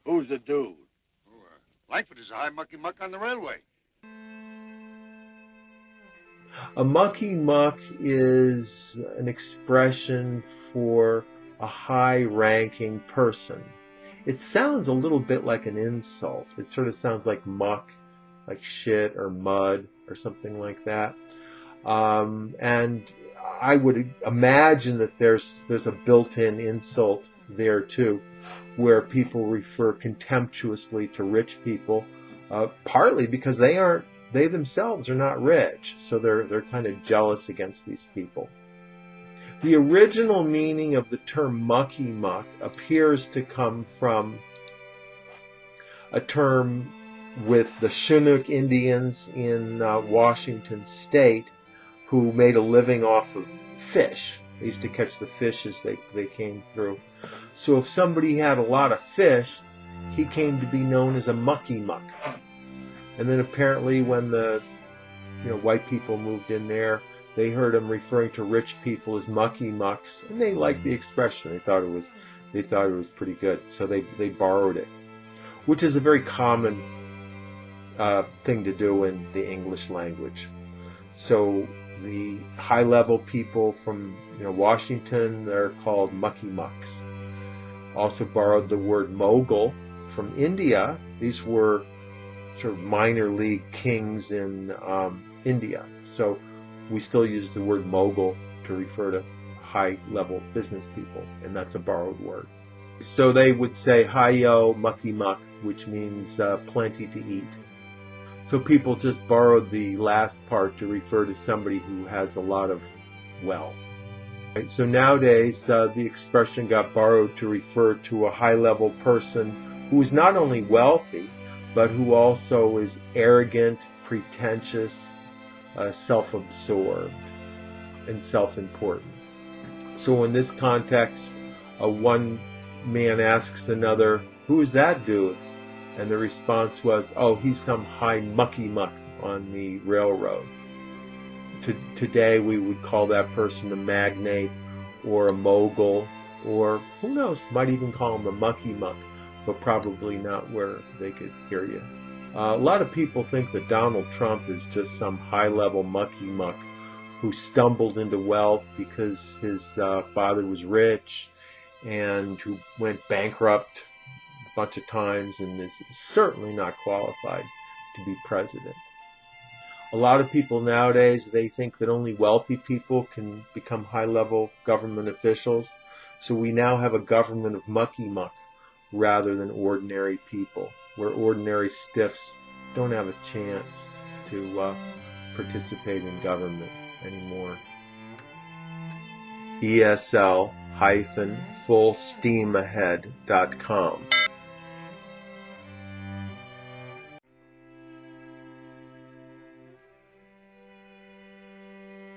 Who's the dude? Oh, Langford is a high mucky-muck on the railway. A mucky-muck is an expression for a high-ranking person. It sounds a little bit like an insult. It sort of sounds like muck, like shit or mud or something like that. And I would imagine that there's a built-in insult there too, where people refer contemptuously to rich people, partly because they themselves are not rich, so they're kind of jealous against these people. The original meaning of the term mucky-muck appears to come from a term with the Chinook Indians in Washington State, who made a living off of fish. They used to catch the fish as they came through. So if somebody had a lot of fish, he came to be known as a mucky-muck. And then apparently when the white people moved in there, they heard him referring to rich people as mucky-mucks, and they liked the expression. They thought it was pretty good, so they borrowed it, which is a very common thing to do in the English language. So the high-level people from Washington, they're called mucky-mucks. Also borrowed the word mogul from India. These were sort of minor league kings in India. So we still use the word mogul to refer to high-level business people, and that's a borrowed word. So they would say, hi-yo, mucky-muck, which means plenty to eat. So people just borrowed the last part to refer to somebody who has a lot of wealth. Right? So nowadays, the expression got borrowed to refer to a high-level person who is not only wealthy, but who also is arrogant, pretentious, self-absorbed, and self-important. So in this context, one man asks another, "Who is that dude?" And the response was, "Oh, he's some high mucky-muck on the railroad." Today we would call that person a magnate or a mogul, or who knows, might even call him a mucky-muck, but probably not where they could hear you. A lot of people think that Donald Trump is just some high-level mucky-muck who stumbled into wealth because his father was rich and who went bankrupt a bunch of times and is certainly not qualified to be president. A lot of people nowadays, they think that only wealthy people can become high-level government officials. So we now have a government of mucky-muck rather than ordinary people, where ordinary stiffs don't have a chance to participate in government anymore. ESL-fullsteamahead.com